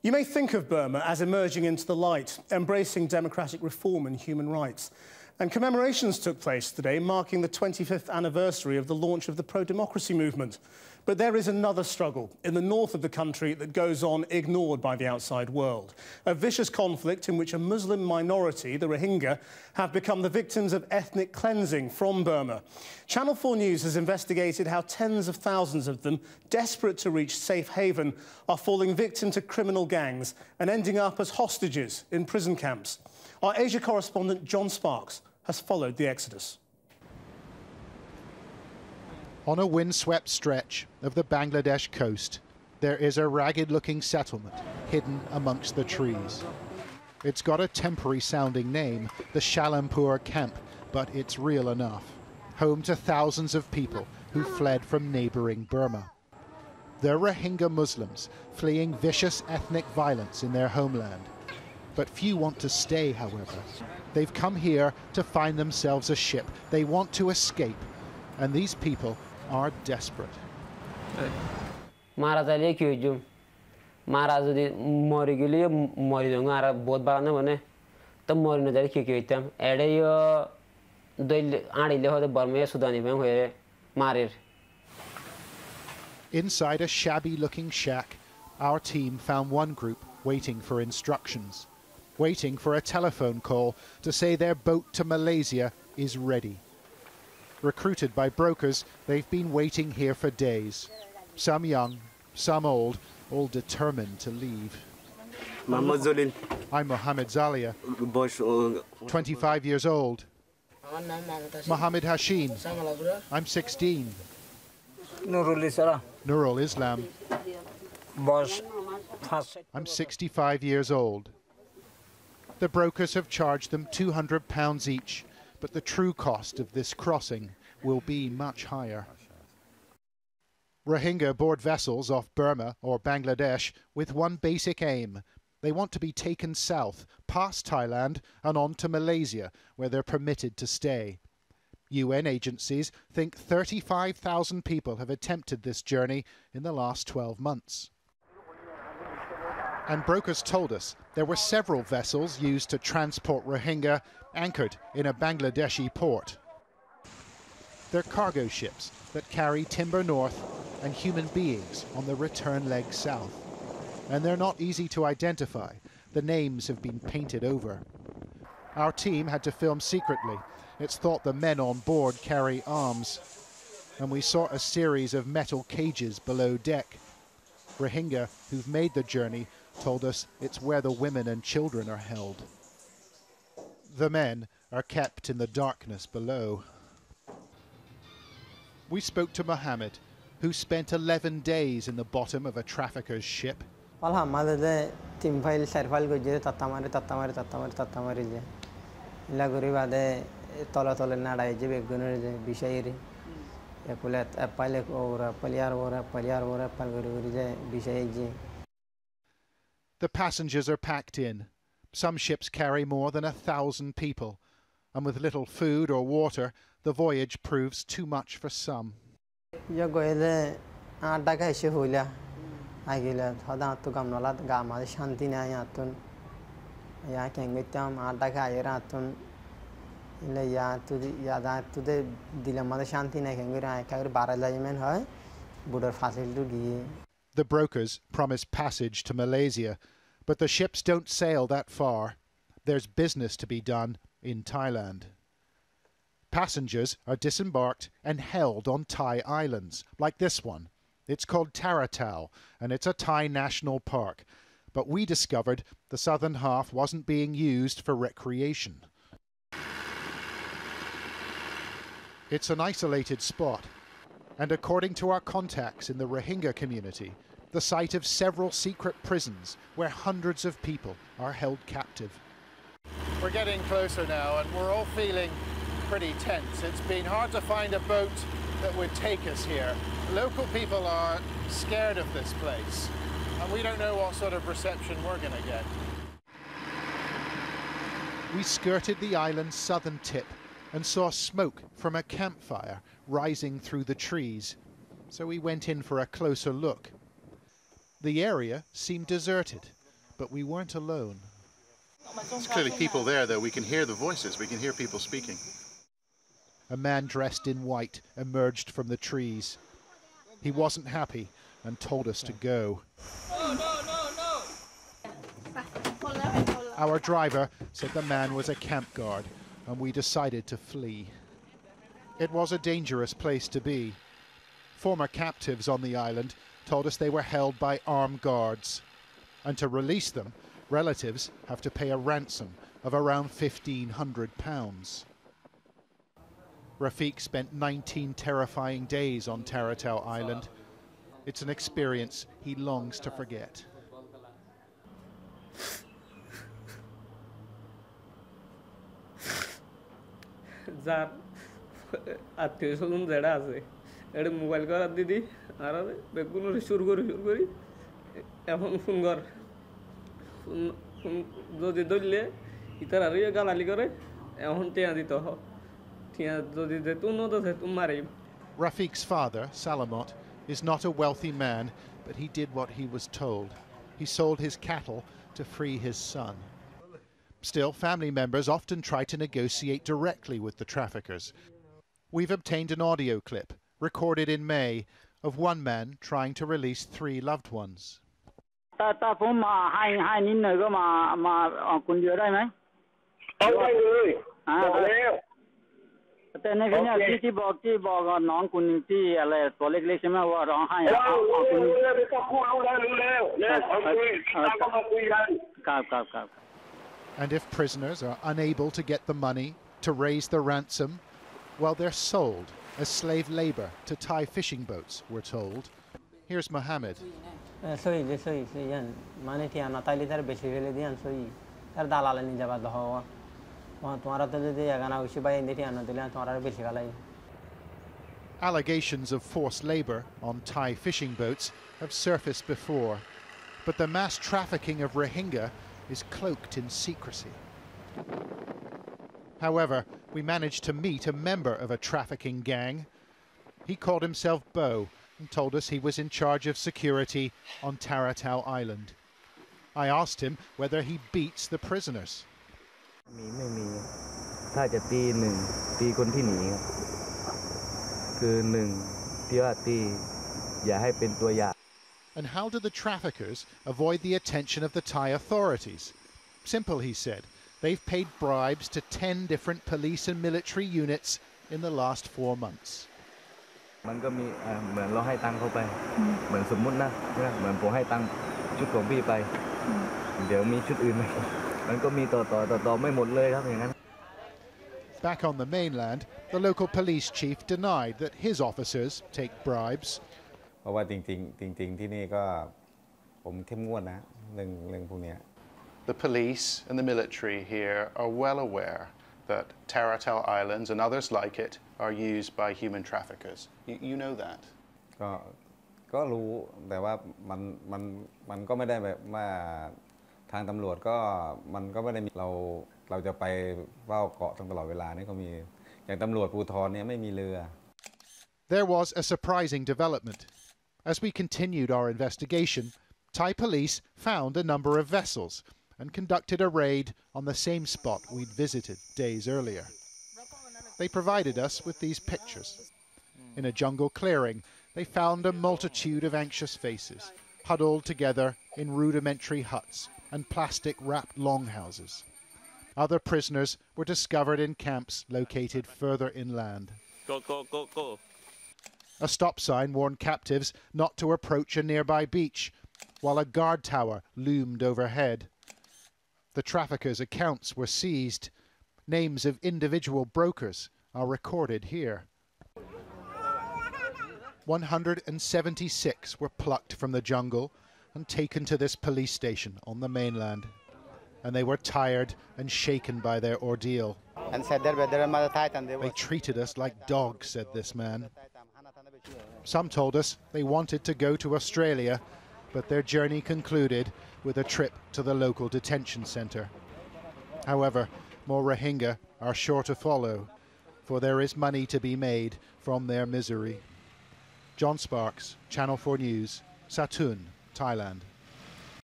You may think of Burma as emerging into the light, embracing democratic reform and human rights. And commemorations took place today, marking the 25th anniversary of the launch of the pro-democracy movement. But there is another struggle in the north of the country that goes on ignored by the outside world. A vicious conflict in which a Muslim minority, the Rohingya, have become the victims of ethnic cleansing from Burma. Channel 4 News has investigated how tens of thousands of them, desperate to reach safe haven, are falling victim to criminal gangs and ending up as hostages in prison camps. Our Asia correspondent John Sparks has followed the exodus. On a windswept stretch of the Bangladesh coast, there is a ragged-looking settlement hidden amongst the trees. It's got a temporary-sounding name, the Shalampur camp, but it's real enough. Home to thousands of people who fled from neighbouring Burma. They're Rohingya Muslims fleeing vicious ethnic violence in their homeland. But few want to stay, however. They've come here to find themselves a ship. They want to escape, and these people are desperate. Inside a shabby-looking shack, our team found one group waiting for instructions, waiting for a telephone call to say their boat to Malaysia is ready. Recruited by brokers, they've been waiting here for days. Some young, some old, all determined to leave. I'm Mohammed Zalia, 25 years old. Mohammed Hashim, I'm 16. Nurul Islam, I'm 65 years old. The brokers have charged them £200 each, but the true cost of this crossing will be much higher. Rohingya board vessels off Burma or Bangladesh with one basic aim. They want to be taken south, past Thailand and on to Malaysia, where they're permitted to stay. UN agencies think 35,000 people have attempted this journey in the last 12 months. And brokers told us there were several vessels used to transport Rohingya anchored in a Bangladeshi port. They're cargo ships that carry timber north and human beings on the return leg south. And they're not easy to identify. The names have been painted over. Our team had to film secretly. It's thought the men on board carry arms. And we saw a series of metal cages below deck. Rohingya, who've made the journey, told us it's where the women and children are held. The men are kept in the darkness below. We spoke to Mohammed, who spent 11 days in the bottom of a trafficker's ship. The passengers are packed in. Some ships carry more than 1,000 people, and with little food or water, the voyage proves too much for some. The brokers promise passage to Malaysia, but the ships don't sail that far. There's business to be done in Thailand. Passengers are disembarked and held on Thai islands, like this one. It's called Taratau, and it's a Thai national park. But we discovered the southern half wasn't being used for recreation. It's an isolated spot, and according to our contacts in the Rohingya community, the site of several secret prisons where hundreds of people are held captive. We're getting closer now, and we're all feeling pretty tense. It's been hard to find a boat that would take us here. Local people are scared of this place, and we don't know what sort of reception we're going to get. We skirted the island's southern tip and saw smoke from a campfire rising through the trees, so we went in for a closer look. The area seemed deserted. but we weren't alone. There's clearly people there, though. We can hear the voices. We can hear people speaking. A man dressed in white emerged from the trees. He wasn't happy and told us to go. No. Our driver said the man was a camp guard, and we decided to flee. It was a dangerous place to be. Former captives on the island told us they were held by armed guards, and to release them, relatives have to pay a ransom of around £1,500. Rafiq spent 19 terrifying days on Taratau Island. It's an experience he longs to forget. Mobile করার দিদি আর বেগুন শুরু করি এখন phone কর যদি ধরলে ইতার আর গালালি করে এখন টিয়া দিত টিয়া যদি দে তুই নতো তুই মারি Rafiq's father, Salamot, is not a wealthy man, but he did what he was told. He sold his cattle to free his son. Still, family members often try to negotiate directly with the traffickers. We've obtained an audio clip, recorded in May, of one man trying to release 3 loved ones. And if prisoners are unable to get the money to raise the ransom, well, they're sold as slave labor to Thai fishing boats, we're told. Here's Mohammed. Allegations of forced labor on Thai fishing boats have surfaced before, but the mass trafficking of Rohingya is cloaked in secrecy. However, we managed to meet a member of a trafficking gang. He called himself Bo and told us he was in charge of security on Taratau Island. I asked him whether he beats the prisoners. And how do the traffickers avoid the attention of the Thai authorities? Simple, he said. They've paid bribes to 10 different police and military units in the last 4 months. Back on the mainland, the local police chief denied that his officers take bribes. The police and the military here are well aware that Taratau Islands and others like it are used by human traffickers. You know that? ก็รู้แต่ว่ามันก็ไม่ได้แบบว่าทางตำรวจก็มันก็ไม่ได้มีเราจะไปเฝ้าเกาะตลอดเวลานี่ก็มีอย่างตำรวจภูธรเนี่ยไม่มีเรือ There was a surprising development. As we continued our investigation, Thai police found a number of vessels and conducted a raid on the same spot we'd visited days earlier. They provided us with these pictures. In a jungle clearing, they found a multitude of anxious faces, huddled together in rudimentary huts and plastic-wrapped longhouses. Other prisoners were discovered in camps located further inland. Go. A stop sign warned captives not to approach a nearby beach, while a guard tower loomed overhead. The traffickers' accounts were seized. Names of individual brokers are recorded here. 176 were plucked from the jungle and taken to this police station on the mainland. And they were tired and shaken by their ordeal. They treated us like dogs, said this man. Some told us they wanted to go to Australia, but their journey concluded with a trip to the local detention centre. However, more Rohingya are sure to follow, for there is money to be made from their misery. John Sparks, Channel 4 News, Satun, Thailand.